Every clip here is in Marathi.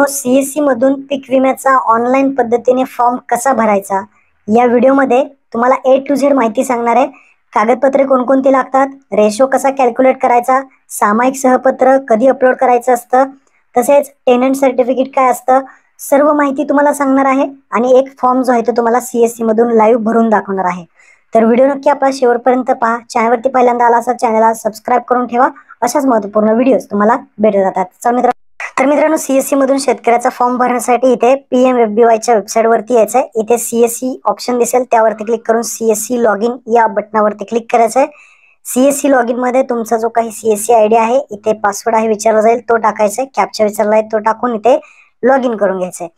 सीएससी मधून पीक विम्याचा ऑनलाईन पद्धतीने फॉर्म कसा भरायचा या व्हिडिओमध्ये तुम्हाला A to Z माहिती सांगणार आहे. कागदपत्रे कोणकोणती लागतात, रेशो कसा कॅल्क्युलेट करायचा, सामायिक सहपत्र कधी अपलोड करायचं असतं, तसेच टेनंट सर्टिफिकेट काय असतं, सर्व माहिती तुम्हाला सांगणार आहे. आणि एक फॉर्म जो आहे तो तुम्हाला सीएससी मधून लाईव्ह भरून दाखवणार आहे. तर व्हिडिओ नक्की आपला शेवटपर्यंत पहा. चॅनलवरती पहिल्यांदा आला असा चॅनलला सबस्क्राईब करून ठेवा. अशाच महत्त्वपूर्ण व्हिडिओज तुम्हाला भेटत जातात. तर मित्रांनो, सीएससी मधून शेतकऱ्याचा फॉर्म भरण्यासाठी इथे PMFBYच्या वेबसाईट वरती यायचं आहे. इथे सीएससी ऑप्शन दिसेल, त्यावरती क्लिक करून सीएससी लॉग इन या बटनावरती क्लिक करायचं आहे. सीएससी लॉग इन मध्ये तुमचा जो काही सीएससी आयडी आहे, इथे पासवर्ड आहे विचारला जाईल, तो टाकायचा आहे. कॅप्चा विचारला आहे, तो टाकून इथे लॉग इन करून घ्यायचं आहे.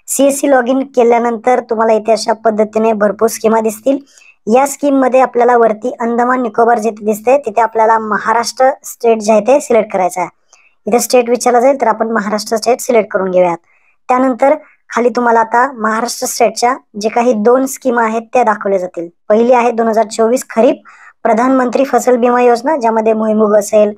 सीएससी लॉग इन केल्यानंतर तुम्हाला इथे अशा पद्धतीने भरपूर स्कीमा दिसतील. या स्कीम मध्ये आपल्याला वरती अंदमान निकोबार जिथे दिसते तिथे आपल्याला महाराष्ट्र स्टेट जे आहे ते सिलेक्ट करायचं आहे. इथे स्टेट विचारला जाईल, तर आपण महाराष्ट्र स्टेट सिलेक्ट करून घेऊयात. त्यानंतर खाली तुम्हाला आता महाराष्ट्र स्टेटच्या जे काही 2 स्कीमा आहेत त्या दाखवल्या जातील. पहिली आहे 2024 खरीप प्रधानमंत्री फसल बीमा योजना, ज्यामध्ये भुईमुग असेल,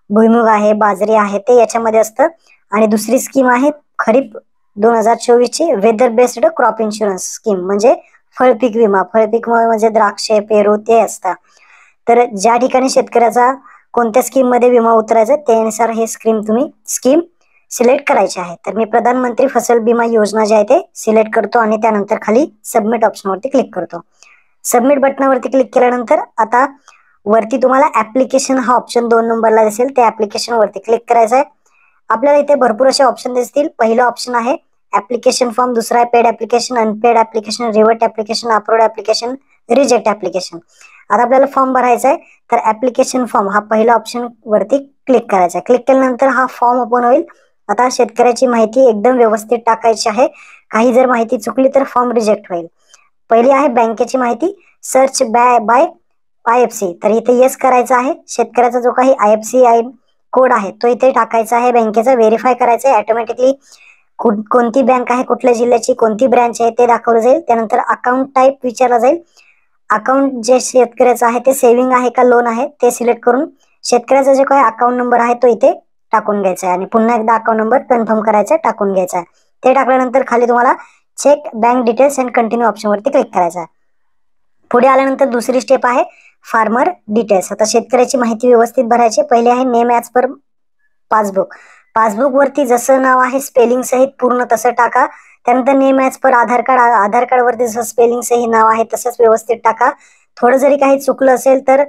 भुईमुग आहे, बाजरी आहे, ते याच्यामध्ये असतं. आणि दुसरी स्कीम आहे खरीप 2024 ची weather based crop insurance scheme, म्हणजे फळपीक विमा. फळपीक म्हणजे द्राक्षे, पेरू ते असतात. तर ज्या ठिकाणी शेतकऱ्याचा कोणत्या स्कीम मध्ये विमा उतरायचा त्यानुसार हे स्कीम सिलेक्ट करायची आहे. तर मी प्रधानमंत्री फसल बीमा योजना जे आहे ते सिलेक्ट करतो आणि त्यानंतर खाली सबमिट ऑप्शनवरती क्लिक करतो. सबमिट बटनावरती क्लिक केल्यानंतर आता वरती तुम्हाला ऍप्लिकेशन हा ऑप्शन 2 नंबरला दिसेल, त्या ऍप्लिकेशन वरती क्लिक करायचं आहे. आपल्याला इथे भरपूर असे ऑप्शन दिसतील. पहिलं ऑप्शन आहे ऍप्लिकेशन फॉर्म, दुसरा आहे paid application, unpaid application, revert application, approved application, reject application. आता आपल्याला फॉर्म भरायचा आहे, तर ऍप्लिकेशन फॉर्म हा पहिला ऑप्शन वरती क्लिक करायचा आहे. क्लिक केल्यानंतर हा फॉर्म ओपन होईल. आता शेतकऱ्याची माहिती एकदम व्यवस्थित टाकायची आहे. काही जर माहिती चुकली तर फॉर्म रिजेक्ट होईल. पहिली आहे बँकेची माहिती, सर्च बाय IFC, तर इथे येस करायचं आहे. शेतकऱ्याचा जो काही IFC कोड आहे तो इथे टाकायचा आहे. बँकेचा व्हेरीफाय करायचं आहे. ऑटोमॅटिकली कोणती बँक आहे, कुठल्या जिल्ह्याची, कोणती ब्रँच आहे ते दाखवलं जाईल. त्यानंतर अकाउंट टाईप विचारला जाईल. अकाउंट जे शेतकऱ्याचं आहे ते सेव्हिंग आहे का लोन आहे ते सिलेक्ट करून शेतकऱ्याचा जो काही अकाउंट नंबर आहे तो इथे टाकून घ्यायचा आहे आणि पुन्हा एकदा अकाउंट नंबर कन्फर्म करायचा आहे, टाकून घ्यायचा आहे. ते टाकल्यानंतर खाली तुम्हाला check bank details and continue option वरती क्लिक करायचा आहे. पुढे आल्यानंतर दुसरी स्टेप आहे फार्मर डिटेल्स. आता शेतकऱ्याची माहिती व्यवस्थित भरायची. पहिले आहे name as per passbook. Passbook वरती जसं नाव आहे स्पेलिंग सहित पूर्ण तसं टाका. त्यानंतर नेम ॲज पर आधार कार्ड, आधार कार्ड वरती जसं स्पेलिंग सहित नाव आहे तसंच व्यवस्थित टाका. थोडं जरी काही चुकलं असेल तर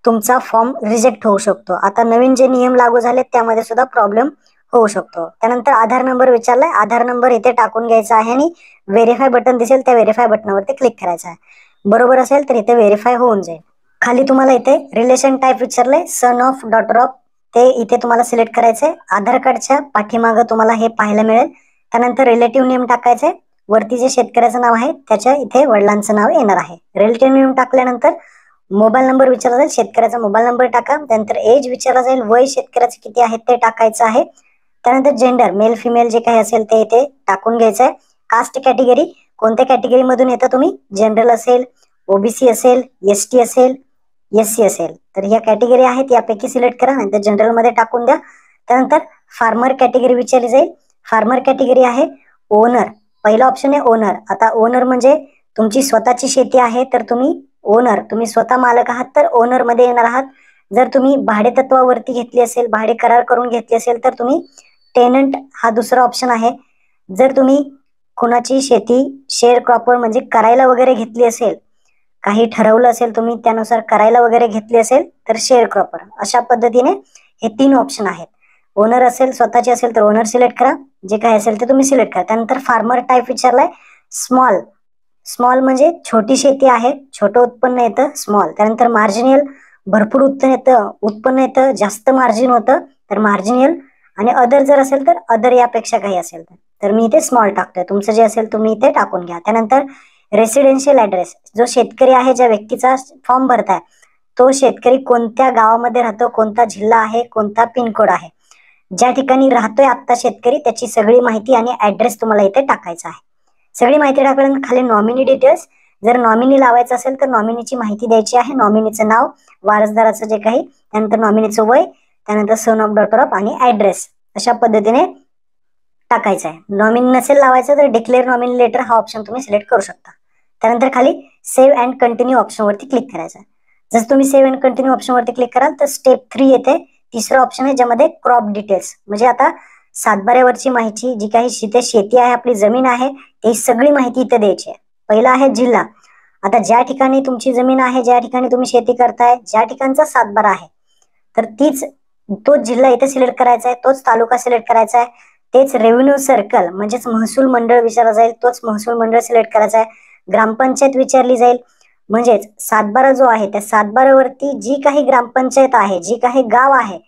तुमचा फॉर्म रिजेक्ट होऊ शकतो. आता नवीन जे नियम लागू झाले त्यामध्ये सुद्धा प्रॉब्लेम होऊ शकतो. त्यानंतर आधार नंबर विचारलाय, आधार नंबर इथे टाकून घ्यायचा आहे आणि व्हेरीफाय बटन दिसेल त्या व्हेरीफाय बटनावरती क्लिक करायचं आहे. बरोबर असेल तर इथे व्हेरीफाय होऊन जाईल. खाली तुम्हाला इथे रिलेशन टाईप विचारलंय, सन ऑफ, डॉटर ऑफ, ते इथे तुम्हाला सिलेक्ट करायचंय. आधार कार्डच्या पाठीमागं तुम्हाला हे पाहायला मिळेल. त्यानंतर रिलेटिव्ह नेम टाकायचंय. वरती जे शेतकऱ्याचं नाव आहे त्याच्या इथे वडिलांचं नाव येणार आहे. रिलेटिव्ह नेम टाकल्यानंतर मोबाईल नंबर विचारला जाईल, शेतकऱ्याचा मोबाईल नंबर टाका. त्यानंतर एज विचारला जाईल, वय शेतकऱ्याचं किती आहे ते टाकायचं आहे. त्यानंतर जेंडर, मेल फिमेल जे काही असेल ते इथे टाकून घ्यायचं आहे. कास्ट कॅटेगरी, कोणत्या कॅटेगरी मधून येतं तुम्ही, जनरल असेल, OBC असेल, ST असेल, SC असेल, तर ह्या कॅटेगरी आहेत यापैकी सिलेक्ट करा, नंतर जनरल मध्ये टाकून द्या. त्यानंतर फार्मर कॅटेगरी विचारली जाईल. फार्मर कॅटेगरी आहे ओनर. पहिला ऑप्शन आहे ओनर. आता ओनर म्हणजे तुमची स्वतःची शेती आहे तर तुम्ही ओनर, तुम्ही स्वतः मालक आहात तर ओनर मध्ये येणार आहात. जर तुम्ही भाडे तत्वावरती घेतली असेल, भाडे करार करून घेतली असेल तर तुम्ही टेनंट हा दुसरा ऑप्शन आहे. जर तुम्ही कोणाची शेती शेअर क्रॉपर म्हणजे करायला वगैरे घेतली असेल, काही ठरवलं असेल तुम्ही त्यानुसार करायला वगैरे घेतली असेल तर शेअर क्रॉपर. अशा पद्धतीने हे 3 ऑप्शन आहेत. ओनर असेल, स्वतःचे असेल तर ओनर सिलेक्ट करा, जे काही असेल ते तुम्ही सिलेक्ट करा. त्यानंतर फार्मर टाईप विचारलाय स्मॉल. स्मॉल म्हणजे छोटी शेती आहे, छोटं उत्पन्न येतं स्मॉल. त्यानंतर मार्जिनियल, भरपूर उत्पन्न येतं, जास्त मार्जिन होतं तर मार्जिनियल. आणि अदर जर असेल तर अदर यापेक्षा काही असेल तर मी इथे स्मॉल टाकतोय. तुमचं जे असेल तुम्ही इथे टाकून घ्या. त्यानंतर रेसिडेन्शियल ऍड्रेस, जो शेतकरी आहे, ज्या व्यक्तीचा फॉर्म भरताय तो शेतकरी कोणत्या गावामध्ये राहतो, कोणता जिल्हा आहे, कोणता पिनकोड आहे, ज्या ठिकाणी राहतोय आता शेतकरी त्याची सगळी माहिती आणि ऍड्रेस तुम्हाला इथे टाकायचा आहे. सगळी माहिती टाकल्यानंतर खाली नॉमिनी डिटेल्स, जर नॉमिनी लावायचं असेल तर नॉमिनीची माहिती द्यायची आहे. नॉमिनीचं नाव, वारसदाराचं जे काही, त्यानंतर नॉमिनीचं वय, त्यानंतर सन ऑफ, डॉटर ऑफ आणि ऍड्रेस. अशा पद्धतीने टाकायचा आहे. नॉमिनी नसेल लावायचं तर डिक्लेअर नॉमिनी लेटर हा ऑप्शन तुम्ही सिलेक्ट करू शकता. त्यानंतर खाली सेव्ह अँड कंटिन्यू ऑप्शनवरती क्लिक करायचं. जसं तुम्ही सेव्ह अँड कंटिन्यू ऑप्शनवरती क्लिक कराल तर स्टेप 3 येते. तिसरं ऑप्शन आहे ज्यामध्ये क्रॉप डिटेल्स, म्हणजे आता सातबाऱ्यावरची माहिती, जी काही शेती आहे, आपली जमीन आहे, ती सगळी माहिती इथे द्यायची आहे. पहिला आहे जिल्हा. आता ज्या ठिकाणी तुमची जमीन आहे, ज्या ठिकाणी तुम्ही शेती करताय, ज्या ठिकाणचा सातबारा आहे, तर तोच जिल्हा इथे सिलेक्ट करायचा आहे, तोच तालुका सिलेक्ट करायचा आहे, तेच रेव्हेन्यू सर्कल म्हणजेच महसूल मंडळ विचारला जाईल, तोच महसूल मंडळ सिलेक्ट करायचा आहे. ग्रामपंचायत विचारली जाईल, म्हणजेच सातबारा जो आहे त्या सातबाऱ्यावरती जी काही ग्रामपंचायत आहे, जी काही गाव आहे,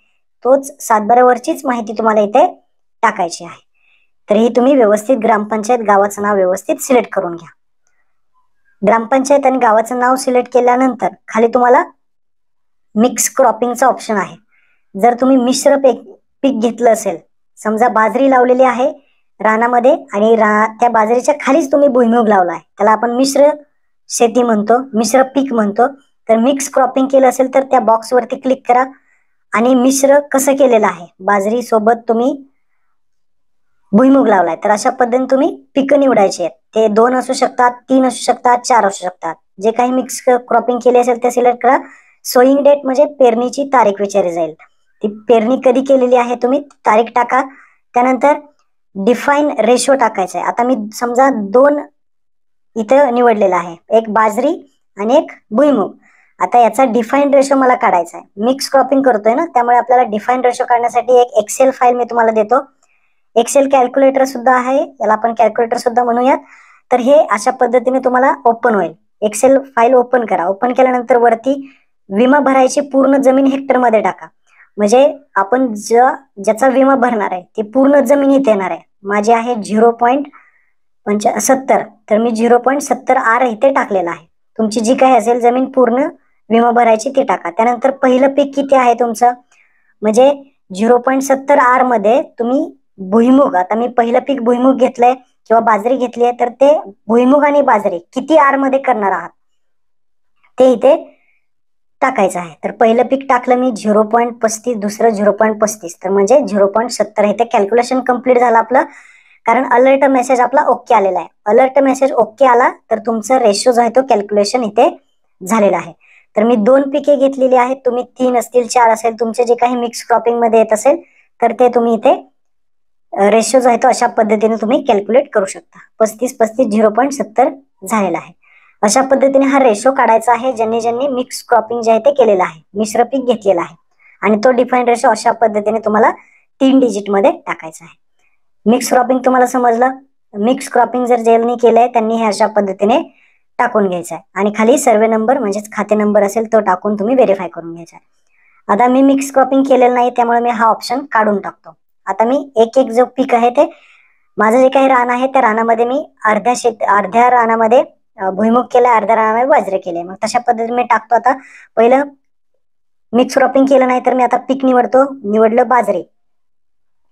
तोच सातबाऱ्यावरचीच माहिती तुम्हाला इथे टाकायची आहे. तर ही तुम्ही व्यवस्थित ग्रामपंचायत गावाचं नाव व्यवस्थित सिलेक्ट करून घ्या. ग्रामपंचायत आणि गावाचं नाव सिलेक्ट केल्यानंतर खाली तुम्हाला मिक्स क्रॉपिंगचा ऑप्शन आहे. जर तुम्ही मिश्र पीक घेतलं असेल, समजा बाजरी लावलेली आहे रानामध्ये आणि त्या बाजरीच्या खालीच तुम्ही भुईमूग लावलाय, त्याला आपण मिश्र शेती म्हणतो, मिश्र पीक म्हणतो. तर मिक्स क्रॉपिंग केलं असेल तर त्या बॉक्सवरती क्लिक करा आणि मिश्र कसं केलेलं आहे, बाजरी सोबत तुम्ही भुईमूग लावलाय, तर अशा पद्धतीने तुम्ही पिकं निवडायची आहेत. ते 2 असू शकतात, 3 असू शकतात, 4 असू शकतात. जे काही मिक्स क्रॉपिंग केली असेल ते सिलेक्ट करा. सोईंग डेट म्हणजे पेरणीची तारीख विचारली जाईल. ती पेरणी कधी केलेली आहे तुम्ही तारीख टाका. त्यानंतर डिफाईन रेशो टाकायचा आहे. आता मी समजा 2 इथं निवडलेला आहे, एक बाजरी आणि एक भुईमूग. आता याचा डिफाईन रेशो मला काढायचा आहे. मिक्स क्रॉपिंग करतोय ना, त्यामुळे आपल्याला डिफाईन रेशो काढण्यासाठी एक एक्सेल फाईल मी तुम्हाला देतो. एक्सेल कॅल्क्युलेटर सुद्धा आहे, याला आपण कॅल्क्युलेटर सुद्धा म्हणूयात. तर हे अशा पद्धतीने तुम्हाला ओपन होईल. एक्सेल फाईल ओपन करा. ओपन केल्यानंतर वरती विमा भरायची पूर्ण जमीन हेक्टरमध्ये टाका. म्हणजे आपण ज्याचा विमा भरणार आहे ती पूर्ण जमीन इथे येणार आहे. माझी आहे 0.70, तर मी 0.70 आर इथे टाकलेला आहे. तुमची जी काही असेल जमीन पूर्ण विमा भरायची ती टाका. त्यानंतर पहिलं पीक किती आहे तुमचं, म्हणजे 0.70 आर मध्ये तुम्ही भुईमूग, आता मी पहिलं पीक भुईमूग घेतलंय किंवा बाजरी घेतली आहे, तर ते भुईमूग आणि बाजरी किती आर मध्ये करणार आहात ते इथे टाकायचं आहे. तर पहिलं पीक टाकलं मी 0.35, दुसरं 0.35, तर म्हणजे 0.70 इथे कॅल्क्युलेशन कम्प्लीट झालं आपलं. कारण अलर्ट मेसेज आपला ओके आलेला आहे. अलर्ट मेसेज ओके आला तर तुमचा रेशो जो आहे तो कॅल्क्युलेशन इथे झालेला आहे. तर मी 2 पिके घेतलेली आहेत, तुम्ही 3 असतील, 4 असेल, तुमचे जे काही मिक्स क्रॉपिंग मध्ये येत असेल तर ते तुम्ही इथे रेशो जो आहे तो अशा पद्धतीने तुम्ही कॅल्क्युलेट करू शकता. 35 0.70 झालेला आहे. अशा पद्धतीने हा रेशो काढायचा आहे ज्यांनी मिक्स क्रॉपिंग जे आहे ते केलेलं आहे, मिश्र पीक घेतलेलं आहे. आणि तो डिफाईन रेशो अशा पद्धतीने तुम्हाला 3 डिजिट मध्ये टाकायचा आहे. मिक्स क्रॉपिंग तुम्हाला समजलं. मिक्स क्रॉपिंग जर ज्यांनी केलंय त्यांनी हे अशा पद्धतीने टाकून घ्यायचं आहे. आणि खाली सर्वे नंबर म्हणजेच खाते नंबर असेल तो टाकून तुम्ही व्हेरीफाय करून घ्यायचा आहे. आता मी मिक्स क्रॉपिंग केलेलं नाही त्यामुळे मी हा ऑप्शन काढून टाकतो. आता मी एक जो पीक आहे ते माझं जे काही रान आहे त्या रानामध्ये मी अर्ध्या रानामध्ये भुईमूग केलाय, अर्ध्या रानामध्ये बाजरी केले. मग तशा पद्धतीने मी टाकतो. आता पहिलं मिक्स क्रॉपिंग केलं नाही तर मी आता पीक निवडलं बाजरी.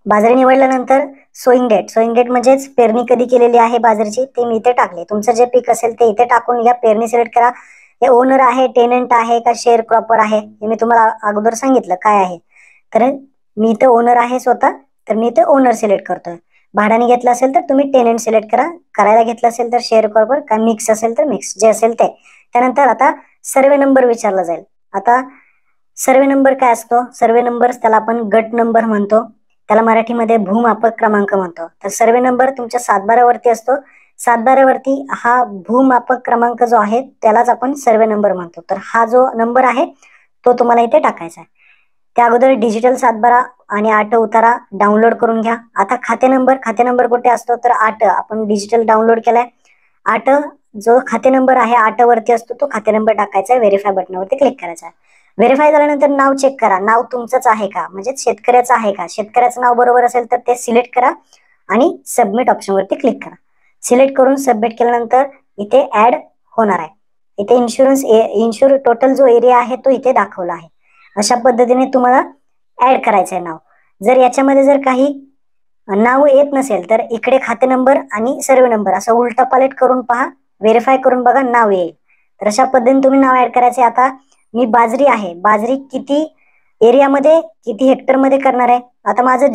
बाजरी निवडल्यानंतर सोईंग डेट म्हणजेच पेरणी कधी केलेली आहे बाजरीची ते मी इथे टाकले. तुमचं जे पीक असेल ते इथे टाकून घ्या. पेरणी सिलेक्ट करा. हे ओनर आहे, टेनंट आहे का शेअर क्रॉपर आहे हे मी तुम्हाला अगोदर सांगितलं काय आहे. तर मी इथं ओनर आहे स्वतः, तर मी इथे ओनर सिलेक्ट करतोय. भाड्याने घेतलं असेल तर तुम्ही टेनंट सिलेक्ट करा. करायला घेतलं असेल तर शेअर क्रॉपर, का मिक्स असेल तर मिक्स, जे असेल ते. त्यानंतर आता सर्वे नंबर विचारला जाईल. आता सर्वे नंबर काय असतो, सर्वे नंबर त्याला आपण गट नंबर म्हणतो, त्याला मराठीमध्ये भूमापक क्रमांक म्हणतो. तर सर्वे नंबर तुमच्या सातबाऱ्यावरती असतो. सातबाऱ्यावरती हा भूमापक क्रमांक जो आहे त्यालाच आपण सर्वे नंबर म्हणतो. तर हा जो नंबर आहे तो तुम्हाला इथे टाकायचा आहे. त्या अगोदर डिजिटल सातबारा आणि 8 उतारा डाउनलोड करून घ्या. आता खाते नंबर कुठे असतो तर 8 आपण डिजिटल डाउनलोड केलाय. 8 जो खाते नंबर आहे 8 वरती असतो तो खाते नंबर टाकायचा आहे. व्हेरीफाय बटनावरती क्लिक करायचा आहे. व्हेरीफाय झाल्यानंतर नाव चेक करा, नाव तुमचंच आहे का, म्हणजे शेतकऱ्याचं आहे का. शेतकऱ्याचं नाव बरोबर असेल तर ते सिलेक्ट करा आणि सबमिट ऑप्शनवरती क्लिक करा. सिलेक्ट करून सबमिट केल्यानंतर इथे ऍड होणार आहे. इथे इन्शुर टोटल जो एरिया आहे तो इथे दाखवला आहे. अशा पद्धतीने तुम्हाला ऍड करायचं आहे नाव. जर याच्यामध्ये जर काही नाव येत नसेल तर इकडे खाते नंबर आणि सर्वे नंबर असं उलटा पालट करून पहा, व्हेरीफाय करून बघा, नाव येईल. तर अशा पद्धतीने तुम्ही नाव ऍड करायचे. आता मी बाजरी आहे, बाजरी किती एरियामध्ये किती हेक्टरमध्ये करणार आहे. आता माझं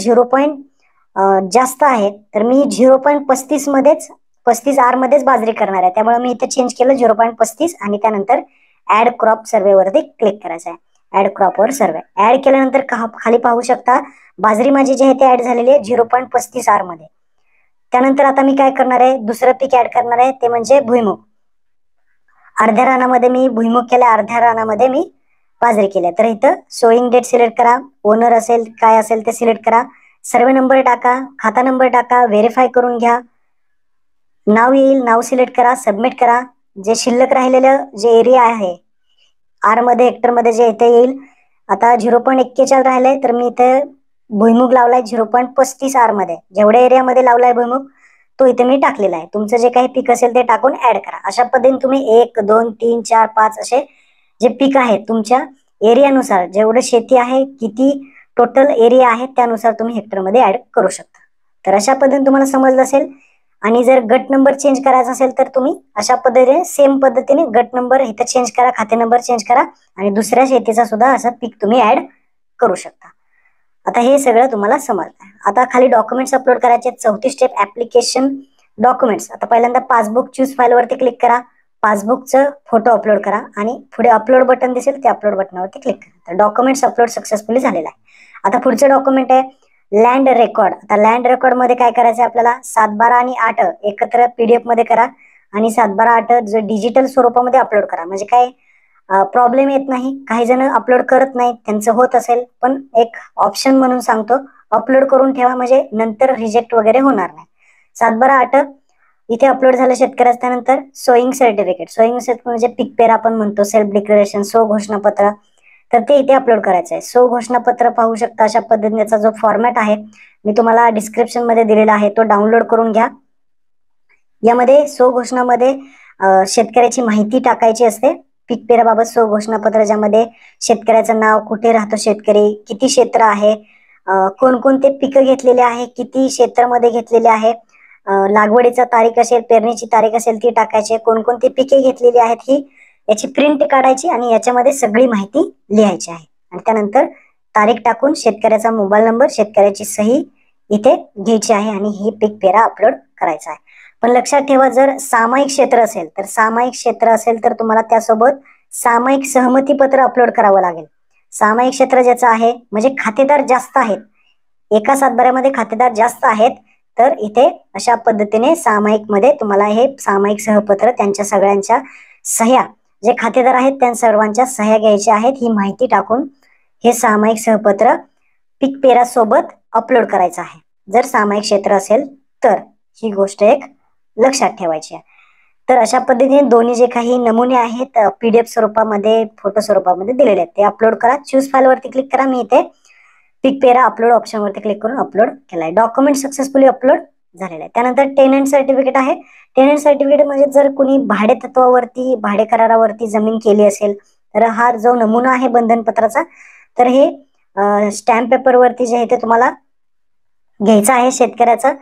जास्त आहे, तर मी 0.35 मध्येच 35R मध्येच बाजरी करणार आहे. त्यामुळे मी इथे चेंज केलं 0.35 आणि त्यानंतर ऍड क्रॉप सर्वे वरती क्लिक करायचं आहे. ऍड क्रॉपवर सर्वे ऍड केल्यानंतर खाली पाहू शकता बाजरी माझी जी आहे ते ऍड झालेली आहे 0.35R मध्ये. त्यानंतर आता मी काय करणार आहे, दुसरं पीक ऍड करणार आहे, ते म्हणजे भुईमुग. अर्ध्या रानामध्ये मी भुईमुग केला, अर्ध्या रानामध्ये मी बाजरी केल्या. तर इथं सोईंग डेट सिलेक्ट करा, ओनर असेल काय असेल ते सिलेक्ट करा, सर्वे नंबर टाका, खाता नंबर टाका, व्हेरीफाय करून घ्या, नाव येईल, नाव सिलेक्ट करा, सबमिट करा. जे शिल्लक राहिलेलं जे एरिया आहे आर मध्ये हेक्टर मध्ये जे इथे येईल, आता 0.41 राहिलंय, तर मी इथे भुईमुग लावलाय 0.35R मध्ये. जेवढ्या एरियामध्ये लावलाय भुईमुग तो इथे मी टाकलेला आहे. तुमचं जे काही पीक असेल ते टाकून ऍड करा. अशा पद्धतीने तुम्ही 1, 2, 3, 4, 5 असे जे पीक आहेत तुमच्या एरियानुसार, जेवढं शेती आहे, किती टोटल एरिया आहे त्यानुसार तुम्ही हेक्टरमध्ये ऍड करू शकता. तर अशा पद्धतीने तुम्हाला समजलं असेल. आणि जर गट नंबर चेंज करायचा असेल तर तुम्ही अशा पद्धतीने सेम पद्धतीने गट नंबर इथे चेंज करा, खाते नंबर चेंज करा आणि दुसऱ्या शेतीचा सुद्धा असं पीक तुम्ही ऍड करू शकता. आता हे सगळं तुम्हाला समजलं. आता खाली डॉक्युमेंट्स अपलोड करायचे. चौथी स्टेप ऍप्लिकेशन डॉक्युमेंट्स. आता पहिल्यांदा पासबुक चूज फाईल वरती क्लिक करा, पासबुकचं फोटो अपलोड करा आणि पुढे अपलोड बटन दिसेल त्या अपलोड बटनावरती क्लिक करा. तर डॉक्युमेंट्स अपलोड सक्सेसफुली झालेला आहे. आता पुढचं डॉक्युमेंट आहे लँड रेकॉर्ड. आता लँड रेकॉर्ड मध्ये काय करायचं आपल्याला, 7, 12 आणि 8 एकत्र पीडीएफ मध्ये करा आणि 7, 12, 8 जो डिजिटल स्वरूपामध्ये अपलोड करा. म्हणजे काय प्रॉब्लेम येत नाही. काही जण अपलोड करत नाहीत, त्यांचं होत असेल, पण एक ऑप्शन म्हणून सांगतो अपलोड करून ठेवा, म्हणजे नंतर रिजेक्ट वगैरे होणार नाही. 7, 12, 8 इथे अपलोड झालं शेतकऱ्याचं. त्यानंतर सोईंग सर्टिफिकेट. सोईंग सर्टिफिकेट म्हणजे पीक पेरा आपण म्हणतो, सेल्फ डिक्लेरेशन, सो घोषणापत्र, तर ते इथे अपलोड करायचं आहे. सो घोषणापत्र पाहू शकता अशा पद्धतीचा जो फॉर्मॅट आहे मी तुम्हाला डिस्क्रिप्शन मध्ये दिलेला आहे, तो डाउनलोड करून घ्या. यामध्ये सो घोषणामध्ये शेतकऱ्याची माहिती टाकायची असते. पीक पेराबाबत सो घोषणापत्र, ज्यामध्ये शेतकऱ्याचं नाव, कुठे राहतो शेतकरी, किती क्षेत्र आहे, कोणकोणते पिकं घेतलेले आहे, किती क्षेत्रामध्ये घेतलेले आहे, लागवडीचा तारीख असेल, पेरणीची तारीख असेल ती टाकायची, कोणकोणती पिके घेतलेली आहेत ही याची प्रिंट काढायची आणि याच्यामध्ये सगळी माहिती लिहायची आहे. आणि त्यानंतर तारीख टाकून शेतकऱ्याचा मोबाईल नंबर, शेतकऱ्याची सही इथे घ्यायची आहे आणि ही पीक पेरा अपलोड करायचा आहे. पण लक्षात ठेवा, जर सामायिक क्षेत्र असेल तर तुम्हाला त्यासोबत सामायिक सहमती पत्र अपलोड करावं लागेल. सामायिक क्षेत्र ज्याचं आहे म्हणजे खातेदार जास्त आहेत, एका सातबाऱ्यामध्ये खातेदार जास्त आहेत, तर इथे अशा पद्धतीने सामायिक मध्ये तुम्हाला हे सामायिक सहपत्र त्यांच्या सगळ्यांच्या सह्या, जे खातेदार आहेत त्या सर्वांच्या सह्या घ्यायच्या आहेत. ही माहिती टाकून हे सामायिक सहपत्र पीक पेरा सोबत अपलोड करायचं आहे, जर सामायिक क्षेत्र असेल तर. ही गोष्ट एक लक्षात ठेवायची आहे. तर अशा पद्धतीने दोन्ही जे काही नमुने आहेत पीडीएफ स्वरूपामध्ये, फोटो स्वरूपामध्ये दिलेले आहेत ते अपलोड करा. चूज फाईल वरती क्लिक करा. मी इथे पीक पेरा अपलोड ऑप्शन वरती क्लिक करून अपलोड केलाय. डॉक्युमेंट सक्सेसफुली अपलोड झालेलं आहे. त्यानंतर टेनंट सर्टिफिकेट आहे. टेनंट सर्टिफिकेट म्हणजे जर कुणी भाडे तत्वावरती, भाडे करारावरती जमीन केली असेल तर हा जो नमुना आहे बंधनपत्राचा, तर हे स्टॅम्प पेपर वरती जे आहे ते तुम्हाला घ्यायचं आहे शेतकऱ्याचं.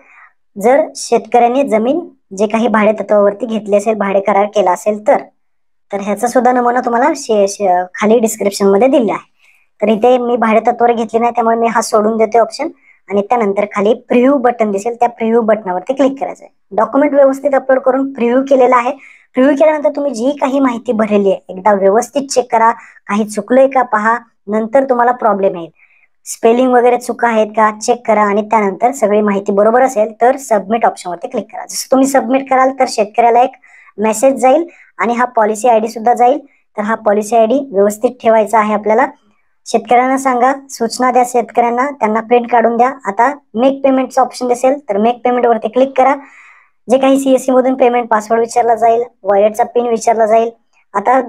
जर शेतकऱ्याने जमीन जे काही भाडे तत्वावरती घेतली असेल, भाडे करार केला असेल तर ह्याचा सुद्धा नमुना तुम्हाला खाली डिस्क्रिप्शन मध्ये दिला आहे. तर इथे मी भाडे तत्वावर घेतली नाही त्यामुळे मी हा सोडून देते ऑप्शन. आणि त्यानंतर खाली प्रिव्ह्यू बटन दिसेल, त्या प्रिव्ह्यू बटनावरती क्लिक करायचं आहे. डॉक्युमेंट व्यवस्थित अपलोड करून प्रिव्ह्यू केलेला आहे. प्रिव्ह्यू केल्यानंतर तुम्ही जी काही माहिती भरलेली आहे एकदा व्यवस्थित चेक करा, काही चुकलंय का पहा, नंतर तुम्हाला प्रॉब्लेम येईल. स्पेलिंग वगैरे चुका आहेत का चेक करा आणि त्यानंतर सगळी माहिती बरोबर असेल तर सबमिट ऑप्शनवरती क्लिक करा. जसं तुम्ही सबमिट कराल तर शेतकऱ्याला एक मेसेज जाईल आणि हा पॉलिसी आयडी सुद्धा जाईल. तर हा पॉलिसी आयडी व्यवस्थित ठेवायचा आहे आपल्याला. शेतकऱ्यांना सांगा, सूचना द्या शेतकऱ्यांना, त्यांना प्रिंट काढून द्या. आता मेक पेमेंटचा ऑप्शन दिसेल तर मेक पेमेंट वरती क्लिक करा. जे काही सीएससी मधून पेमेंट, पासवर्ड विचारला जाईल, वॉलेटचा पिन विचारला जाईल. आता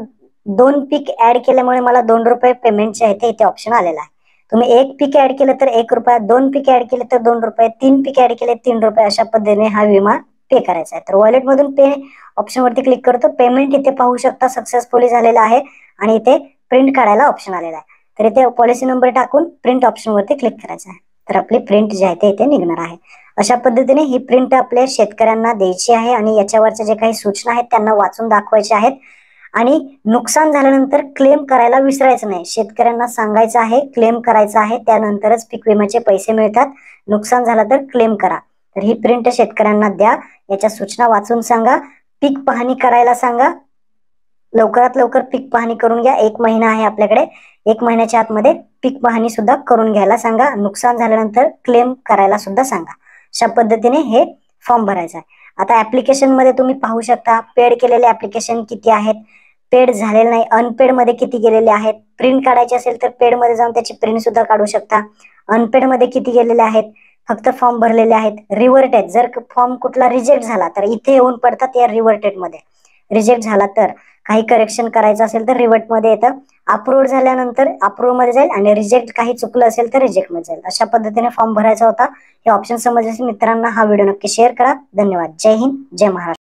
2 पीक ऍड केल्यामुळे मला ₹2 पेमेंटचे आहे ते इथे ऑप्शन आलेला आहे. तुम्ही 1 पीक ऍड केलं तर ₹1, 2 पीक ऍड केले तर ₹2, 3 पीक ऍड केले ₹3, अशा पद्धतीने हा विमा पे करायचा आहे. तर वॉलेट मधून पे ऑप्शन वरती क्लिक करतो. पेमेंट इथे पाहू शकता सक्सेसफुली झालेला आहे आणि इथे प्रिंट काढायला ऑप्शन आलेला आहे. तर इथे पॉलिसी नंबर टाकून प्रिंट ऑप्शन वरती क्लिक करायचं आहे. तर आपली प्रिंट जी आहे ते इथे निघणार आहे. अशा पद्धतीने ही प्रिंट आपल्या शेतकऱ्यांना द्यायची आहे आणि याच्यावरच्या जे काही सूचना आहेत त्यांना वाचून दाखवायच्या आहेत. आणि नुकसान झाल्यानंतर क्लेम करायला विसरायचं नाही. शेतकऱ्यांना सांगायचं आहे, क्लेम करायचं आहे, त्यानंतरच पीक विम्याचे पैसे मिळतात. नुकसान झालं तर क्लेम करा. तर ही प्रिंट शेतकऱ्यांना द्या. याच्या सूचना वाचून सांगा. पीक पाहणी करायला सांगा. लवकरात लवकर पीक पाहणी करून घ्या. 1 महिना आहे आपल्याकडे. 1 महिन्याच्या आतमध्ये पीक पाहणी सुद्धा करून घ्यायला सांगा. नुकसान झाल्यानंतर क्लेम करायला सुद्धा सांगा. अशा पद्धतीने हे फॉर्म भरायचा आहे. आता ऍप्लिकेशन मध्ये तुम्ही पाहू शकता पेड केलेले ऍप्लिकेशन किती आहेत, पेड झालेले नाही अनपेड मध्ये किती गेलेले आहेत. प्रिंट काढायची असेल तर पेड मध्ये जाऊन त्याची प्रिंट सुद्धा काढू शकता. अनपेड मध्ये किती गेलेले आहेत, फक्त फॉर्म भरलेले आहेत. रिव्हर्टेड, जर फॉर्म कुठला रिजेक्ट झाला तर इथे येऊन पडतात या रिव्हर्टेड मध्ये. रिजेक्ट झाला तर काही करेक्शन करायचं असेल तर रिव्हर्ट मध्ये येतं. अप्रूव्ह झाल्यानंतर अप्रूव्ह मध्ये जाईल आणि रिजेक्ट काही चुकलं असेल तर रिजेक्ट मध्ये जाईल. अशा पद्धतीने फॉर्म भरायचा होता. हे ऑप्शन समजले मित्रांना हा व्हिडिओ नक्की शेअर करा. धन्यवाद. जय हिंद, जय महाराष्ट्र.